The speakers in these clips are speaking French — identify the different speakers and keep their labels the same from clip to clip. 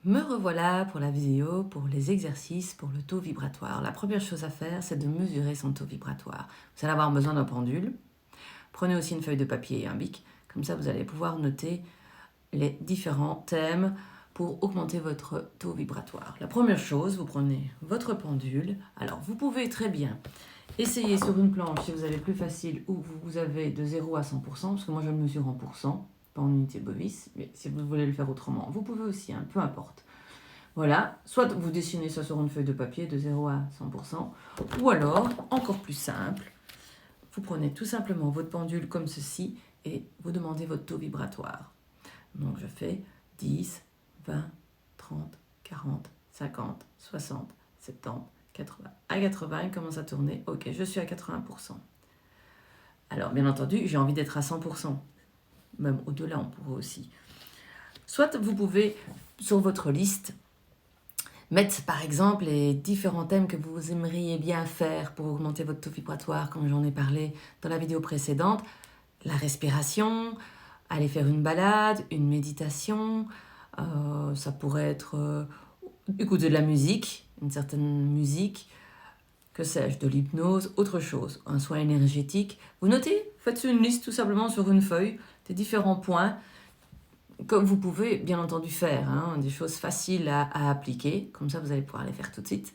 Speaker 1: Me revoilà pour la vidéo, pour les exercices, pour le taux vibratoire. La première chose à faire, c'est de mesurer son taux vibratoire. Vous allez avoir besoin d'un pendule. Prenez aussi une feuille de papier et un bic. Comme ça, vous allez pouvoir noter les différents thèmes pour augmenter votre taux vibratoire. La première chose, vous prenez votre pendule. Alors, vous pouvez très bien essayer sur une planche, si vous avez plus facile, où vous avez de 0 à 100%, parce que moi je le mesure en pourcents, pas en unité bovis, mais si vous voulez le faire autrement, vous pouvez aussi, peu importe. Voilà, soit vous dessinez ça sur une feuille de papier de 0 à 100%, ou alors, encore plus simple, vous prenez tout simplement votre pendule comme ceci et vous demandez votre taux vibratoire. Donc je fais 10, 20, 30, 40, 50, 60, 70, 80. À 80, il commence à tourner. Ok, je suis à 80%. Alors, bien entendu, j'ai envie d'être à 100%. Même au-delà, on pourrait aussi. Soit vous pouvez, sur votre liste, mettre par exemple les différents thèmes que vous aimeriez bien faire pour augmenter votre taux vibratoire, comme j'en ai parlé dans la vidéo précédente. La respiration, aller faire une balade, une méditation, ça pourrait être écouter de la musique, une certaine musique, que sais-je, de l'hypnose, autre chose, un soin énergétique. Vous notez, faites une liste tout simplement sur une feuille des différents points comme vous pouvez bien entendu faire, des choses faciles à appliquer, comme ça vous allez pouvoir les faire tout de suite.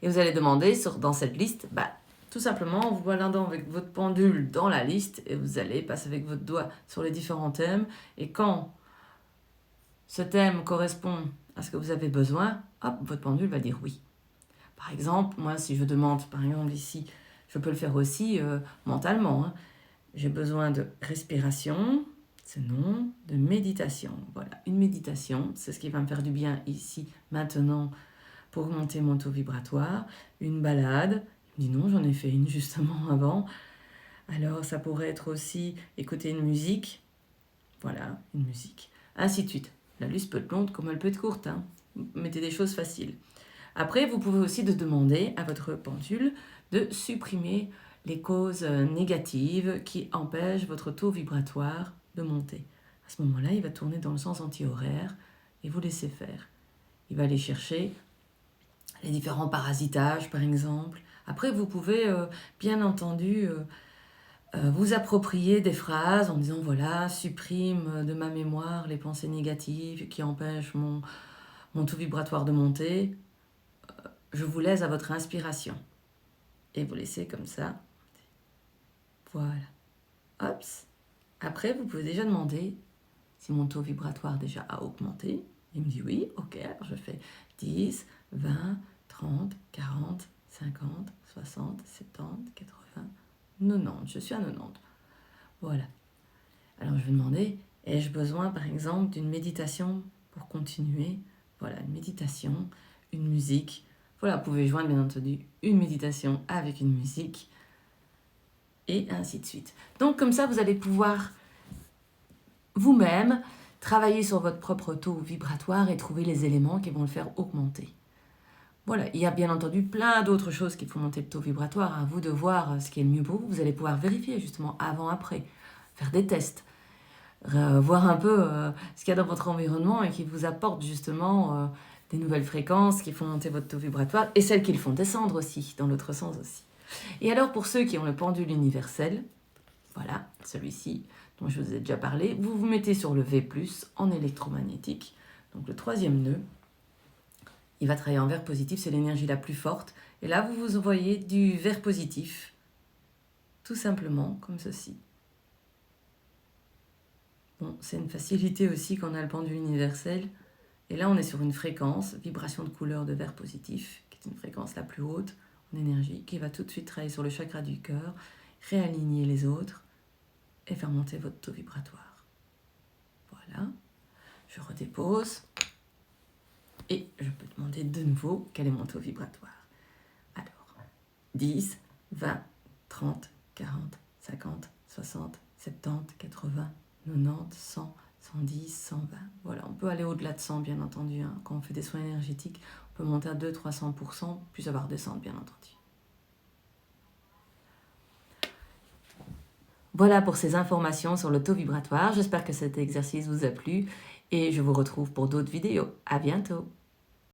Speaker 1: Et vous allez demander dans cette liste, tout simplement vous baladant avec votre pendule dans la liste et vous allez passer avec votre doigt sur les différents thèmes. Et quand ce thème correspond à ce que vous avez besoin, hop, votre pendule va dire oui. Par exemple, moi si je demande, par exemple ici, je peux le faire aussi mentalement. J'ai besoin de respiration, c'est non, de méditation. Voilà, une méditation, c'est ce qui va me faire du bien ici, maintenant, pour augmenter mon taux vibratoire. Une balade, il me dit non, j'en ai fait une justement avant. Alors ça pourrait être aussi écouter une musique, voilà, une musique, ainsi de suite. La liste peut être longue comme elle peut être courte, mettez des choses faciles. Après, vous pouvez aussi demander à votre pendule de supprimer les causes négatives qui empêchent votre taux vibratoire de monter. À ce moment-là, il va tourner dans le sens anti-horaire et vous laisser faire. Il va aller chercher les différents parasitages, par exemple. Après, vous pouvez, bien entendu, vous approprier des phrases en disant, voilà, supprime de ma mémoire les pensées négatives qui empêchent mon taux vibratoire de monter. Je vous laisse à votre inspiration. Et vous laissez comme ça. Voilà. Hops. Après, vous pouvez déjà demander si mon taux vibratoire déjà a augmenté. Il me dit oui, ok, alors je fais 10, 20, 30, 40, 50, 60, 70, 80, 90. Je suis à 90. Voilà. Alors je vais demander, ai-je besoin par exemple d'une méditation pour continuer? Voilà, une méditation, une musique. Voilà, vous pouvez joindre bien entendu une méditation avec une musique et ainsi de suite. Donc comme ça, vous allez pouvoir vous-même travailler sur votre propre taux vibratoire et trouver les éléments qui vont le faire augmenter. Voilà, il y a bien entendu plein d'autres choses qui font monter le taux vibratoire. À vous de voir ce qui est le mieux pour vous. Vous allez pouvoir vérifier justement avant-après, faire des tests, voir un peu ce qu'il y a dans votre environnement et qui vous apporte justement des nouvelles fréquences qui font monter votre taux vibratoire et celles qui le font descendre aussi, dans l'autre sens aussi. Et alors pour ceux qui ont le pendule universel, voilà, celui-ci dont je vous ai déjà parlé, vous vous mettez sur le V+, en électromagnétique, donc le troisième nœud, il va travailler en vert positif, c'est l'énergie la plus forte, et là vous vous envoyez du vert positif, tout simplement comme ceci. Bon, c'est une facilité aussi quand on a le pendule universel, et là on est sur une fréquence, vibration de couleur de vert positif, qui est une fréquence la plus haute en énergie, qui va tout de suite travailler sur le chakra du cœur, réaligner les autres, et faire monter votre taux vibratoire. Voilà, je redépose et je peux demander de nouveau quel est mon taux vibratoire. Alors, 10, 20, 30, 40, 50, 60, 70, 80, 90, 100, 110, 120. Voilà, on peut aller au-delà de 100 bien entendu. Quand on fait des soins énergétiques, on peut monter à 200-300%, puis ça va redescendre bien entendu. Voilà pour ces informations sur le taux vibratoire. J'espère que cet exercice vous a plu Et je vous retrouve pour d'autres vidéos. À bientôt!